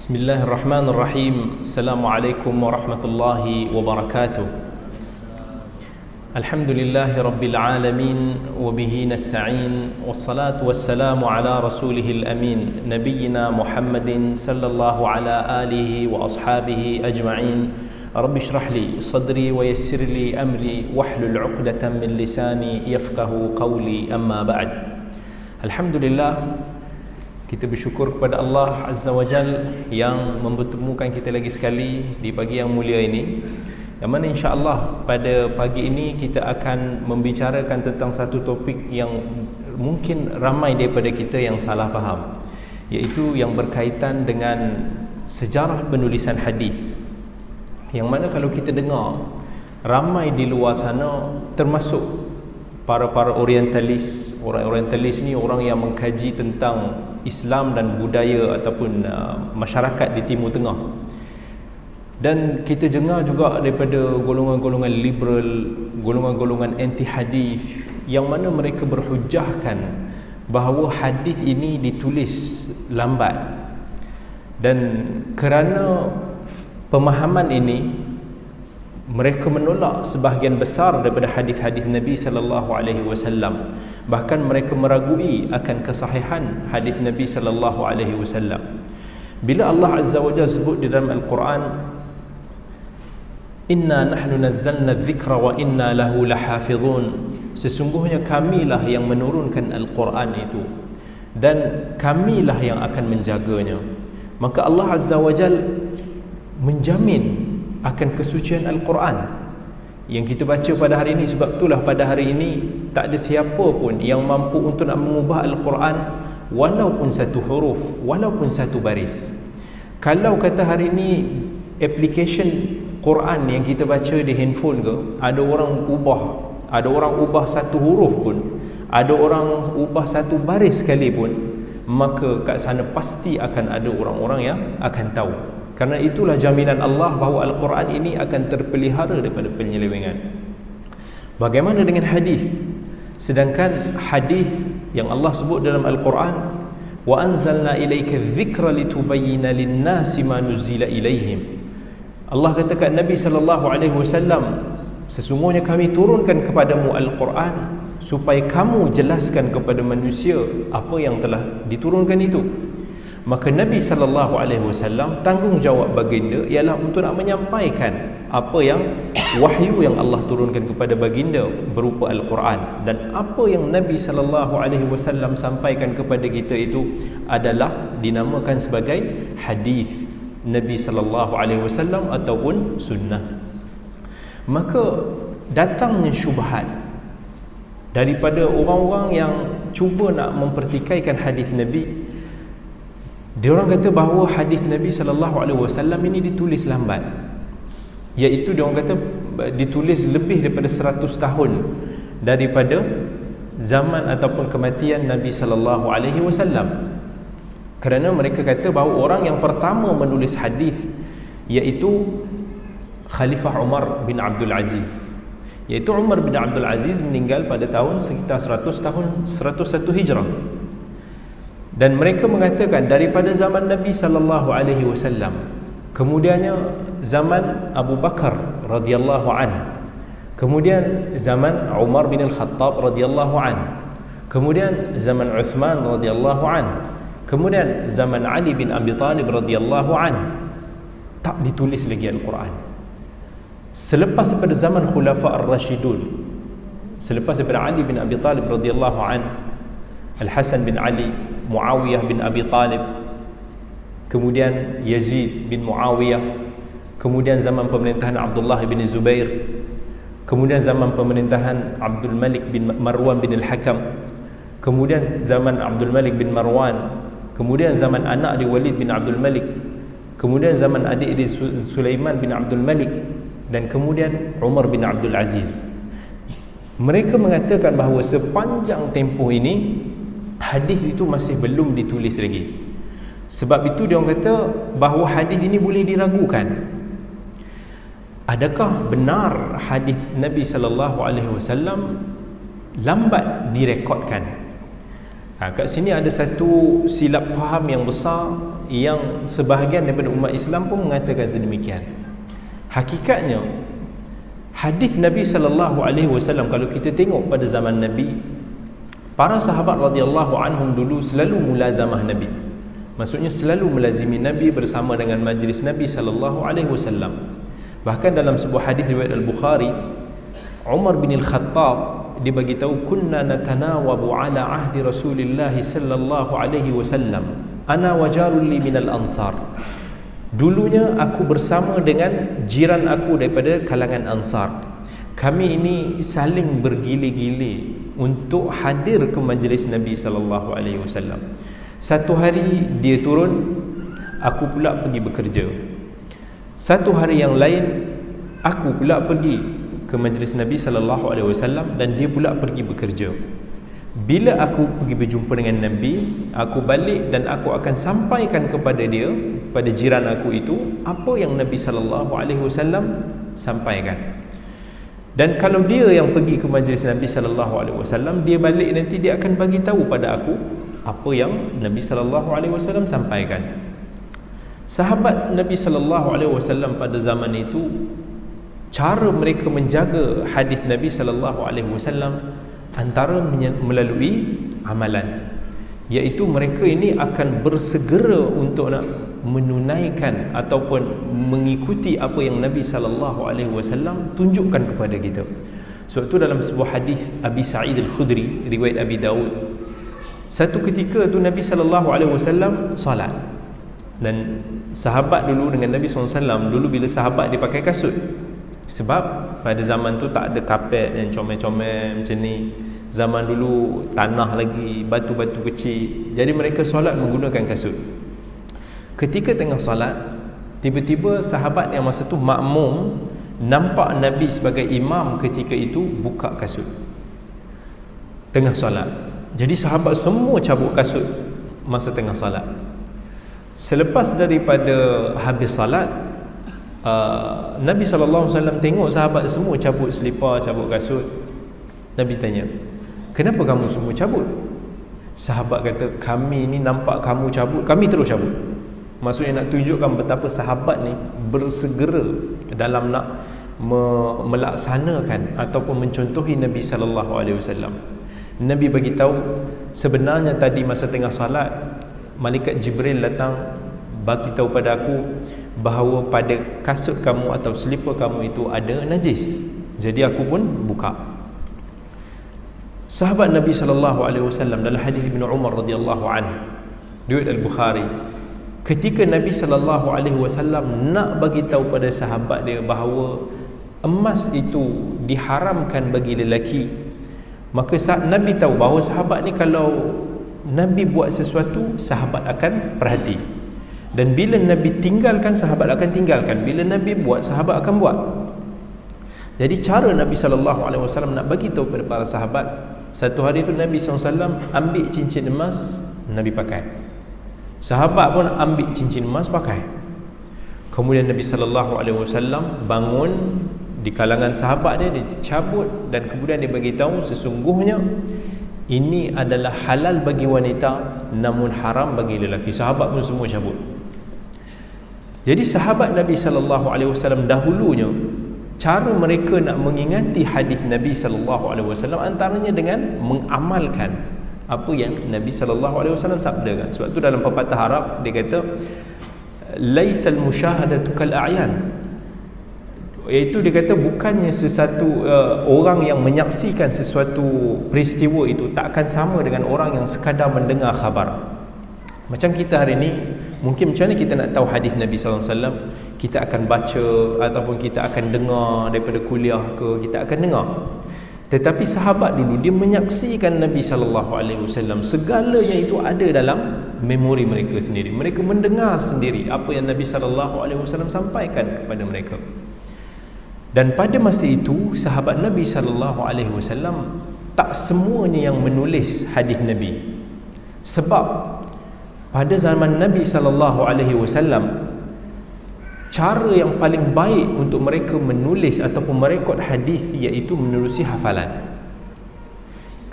Bismillahirrahmanirrahim. Assalamualaikum warahmatullahi wabarakatuh. Alhamdulillahi rabbil alamin wa bihi nasta'in wassalatu wassalamu ala rasulihil amin nabiyyina Muhammadin sallallahu ala alihi wa ashabihi ajma'in. Rabbi shrah li sadri wa yassir li amri wahlul 'uqdatam min lisani yafqahu qawli, amma ba'd. Alhamdulillah, kita bersyukur kepada Allah Azza wa Jal yang mempertemukan kita lagi sekali di pagi yang mulia ini, yang mana insya-Allah pada pagi ini kita akan membicarakan tentang satu topik yang mungkin ramai daripada kita yang salah faham, iaitu yang berkaitan dengan sejarah penulisan hadis. Yang mana kalau kita dengar, ramai di luar sana, termasuk para orientalis. Orang orientalis ni orang yang mengkaji tentang Islam dan budaya ataupun masyarakat di Timur Tengah. Dan kita dengar juga daripada golongan-golongan liberal, golongan-golongan anti hadis, yang mana mereka berhujahkan bahawa hadis ini ditulis lambat. Dan kerana pemahaman ini, mereka menolak sebahagian besar daripada hadis-hadis Nabi sallallahu alaihi wasallam. Bahkan mereka meragui akan kesahihan hadis Nabi sallallahu alaihi wasallam. Bila Allah Azza wa Jalla sebut di dalam Al-Quran, "Inna nahnu nazzalna adh-dhikra wa inna lahu lahafizun." Sesungguhnya kamilah yang menurunkan Al-Quran itu dan kamilah yang akan menjaganya. Maka Allah Azza wa Jalla menjamin akan kesucian Al-Quran yang kita baca pada hari ini. Sebab itulah pada hari ini tak ada siapa pun yang mampu untuk nak mengubah Al-Quran walaupun satu huruf, walaupun satu baris. Kalau kata hari ini application Quran yang kita baca di handphone ke, ada orang ubah satu huruf pun, ada orang ubah satu baris sekalipun, maka kat sana pasti akan ada orang-orang yang akan tahu. Karena itulah jaminan Allah bahawa Al-Quran ini akan terpelihara daripada penyelewengan. Bagaimana dengan hadis? Sedangkan hadis yang Allah sebut dalam Al-Quran, wa anzalna ilaika dzikra litubayyana lin-nasi ma nuzila ilaihim. Allah katakan Nabi sallallahu alaihi wasallam, sesungguhnya kami turunkan kepadamu Al-Quran supaya kamu jelaskan kepada manusia apa yang telah diturunkan itu. Maka Nabi sallallahu alaihi wasallam, tanggungjawab baginda ialah untuk nak menyampaikan apa yang wahyu yang Allah turunkan kepada baginda berupa Al-Quran. Dan apa yang Nabi sallallahu alaihi wasallam sampaikan kepada kita itu adalah dinamakan sebagai hadis Nabi sallallahu alaihi wasallam ataupun sunnah. Maka datangnya syubhat daripada orang-orang yang cuba nak mempertikaikan hadis Nabi. Dia orang kata bahawa hadis Nabi sallallahu alaihi wasallam ini ditulis lambat, iaitu dia orang kata ditulis lebih daripada 100 tahun daripada zaman ataupun kematian Nabi sallallahu alaihi wasallam. Kerana mereka kata bahawa orang yang pertama menulis hadis iaitu Khalifah Umar bin Abdul Aziz. Iaitu Umar bin Abdul Aziz meninggal pada tahun sekitar 101 Hijrah. Dan mereka mengatakan daripada zaman Nabi sallallahu alaihi wasallam, kemudiannya zaman Abu Bakar radhiyallahu an, kemudian zaman Umar bin Al-Khattab radhiyallahu an, kemudian zaman Uthman radhiyallahu an, kemudian zaman Ali bin Abi Talib radhiyallahu an, tak ditulis lagi Al-Quran. Selepas daripada zaman Khulafa Ar-Rashidun, selepas daripada Ali bin Abi Talib radhiyallahu an, Al-Hasan bin Ali, Muawiyah bin Abi Talib, kemudian Yazid bin Muawiyah, kemudian zaman pemerintahan Abdullah bin Zubair, kemudian zaman pemerintahan Abdul Malik bin Marwan bin Al-Hakam, kemudian zaman Abdul Malik bin Marwan, kemudian zaman anak dia Walid bin Abdul Malik, kemudian zaman adik dia Sulaiman bin Abdul Malik, dan kemudian Umar bin Abdul Aziz. Mereka mengatakan bahawa sepanjang tempoh ini hadis itu masih belum ditulis lagi. Sebab itu dia orang kata bahawa hadis ini boleh diragukan. Adakah benar hadis Nabi sallallahu alaihi wasallam lambat direkodkan? Kat sini ada satu silap faham yang besar yang sebahagian daripada umat Islam pun mengatakan sedemikian. Hakikatnya hadis Nabi SAW, kalau kita tengok pada zaman Nabi, para sahabat radhiyallahu anhum dulu selalu mulazamah Nabi. Maksudnya selalu melazimi Nabi, bersama dengan majlis Nabi SAW. Bahkan dalam sebuah hadis riwayat Al-Bukhari, Umar bin Al-Khattab dia bagi tahu, kunna natanawabu ala ahdi Rasulillah sallallahu alaihi wasallam ana wa jarul li minal ansar. Dulunya aku bersama dengan jiran aku daripada kalangan Ansar. Kami ini saling bergili-gili untuk hadir ke majlis Nabi sallallahu alaihi wasallam. Satu hari dia turun, aku pula pergi bekerja. Satu hari yang lain, aku pula pergi ke majlis Nabi sallallahu alaihi wasallam dan dia pula pergi bekerja. Bila aku pergi berjumpa dengan Nabi, aku balik dan aku akan sampaikan kepada dia, pada jiran aku itu, apa yang Nabi sallallahu alaihi wasallam sampaikan. Dan kalau dia yang pergi ke majlis Nabi sallallahu alaihi wasallam, dia balik nanti dia akan bagi tahu pada aku apa yang Nabi sallallahu alaihi wasallam sampaikan. Sahabat Nabi sallallahu alaihi wasallam pada zaman itu, cara mereka menjaga hadis Nabi sallallahu alaihi wasallam antara melalui amalan, iaitu mereka ini akan bersegera untuk nak menunaikan ataupun mengikuti apa yang Nabi sallallahu alaihi wasallam tunjukkan kepada kita. Sebab tu dalam sebuah hadis Abi Sa'id Al-Khudri riwayat Abi Daud, satu ketika tu Nabi sallallahu alaihi wasallam solat, dan sahabat dulu dengan Nabi sallallahu alaihi wasallam, dulu bila sahabat dia pakai kasut, sebab pada zaman tu tak ada kapet yang comel-comel macam ni. Zaman dulu tanah lagi, batu-batu kecil, jadi mereka solat menggunakan kasut. Ketika tengah solat, tiba-tiba sahabat yang masa tu makmum nampak Nabi sebagai imam ketika itu buka kasut tengah solat. Jadi sahabat semua cabut kasut masa tengah solat. Selepas daripada habis salat, Nabi SAW tengok sahabat semua cabut selipar, cabut kasut. Nabi tanya, kenapa kamu semua cabut? Sahabat kata, kami ni nampak kamu cabut, kami terus cabut. Maksudnya nak tunjukkan betapa sahabat ni bersegera dalam nak melaksanakan ataupun mencontohi Nabi SAW. Nabi bagi tahu, sebenarnya tadi masa tengah salat, malaikat Jibril datang bagi tahu pada aku bahawa pada kasut kamu atau selipar kamu itu ada najis. Jadi aku pun buka. Sahabat Nabi SAW dalam hadis Ibn Umar radhiyallahu anhu, riwayat Al-Bukhari, ketika Nabi SAW nak bagi tahu pada sahabat dia bahawa emas itu diharamkan bagi lelaki, maka saat Nabi tahu bahawa sahabat ni kalau Nabi buat sesuatu, sahabat akan perhati. Dan bila Nabi tinggalkan, sahabat akan tinggalkan. Bila Nabi buat, sahabat akan buat. Jadi cara Nabi SAW nak bagi tahu kepada para sahabat, satu hari tu Nabi SAW ambil cincin emas, Nabi pakai. Sahabat pun ambil cincin emas, pakai. Kemudian Nabi SAW bangun di kalangan sahabat dia, dia cabut dan kemudian dia bagi tahu sesungguhnya ini adalah halal bagi wanita namun haram bagi lelaki. Sahabat pun semua cabut. Jadi sahabat Nabi SAW dahulunya, cara mereka nak mengingati hadis Nabi SAW antaranya dengan mengamalkan apa yang Nabi SAW sabdakan. Sebab tu dalam pepatah Arab dia kata, laisal musyahadatu kal a'yan, iaitu dia kata bukannya sesuatu orang yang menyaksikan sesuatu peristiwa itu tak akan sama dengan orang yang sekadar mendengar khabar. Macam kita hari ni, mungkin macam mana kita nak tahu hadis Nabi SAW? Kita akan baca ataupun kita akan dengar daripada kuliah ke, kita akan dengar. Tetapi sahabat dulu dia menyaksikan Nabi SAW, segalanya itu ada dalam memori mereka sendiri. Mereka mendengar sendiri apa yang Nabi SAW sampaikan kepada mereka. Dan pada masa itu sahabat Nabi SAW tak semuanya yang menulis hadis Nabi. Sebab pada zaman Nabi SAW, cara yang paling baik untuk mereka menulis ataupun merekod hadis iaitu menerusi hafalan.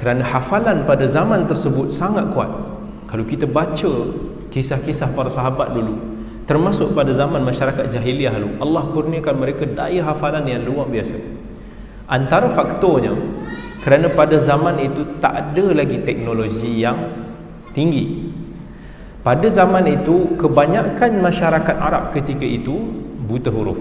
Kerana hafalan pada zaman tersebut sangat kuat. Kalau kita baca kisah-kisah para sahabat dulu, termasuk pada zaman masyarakat jahiliah dulu, Allah kurniakan mereka daya hafalan yang luar biasa. Antara faktornya kerana pada zaman itu tak ada lagi teknologi yang tinggi. Pada zaman itu kebanyakan masyarakat Arab ketika itu buta huruf.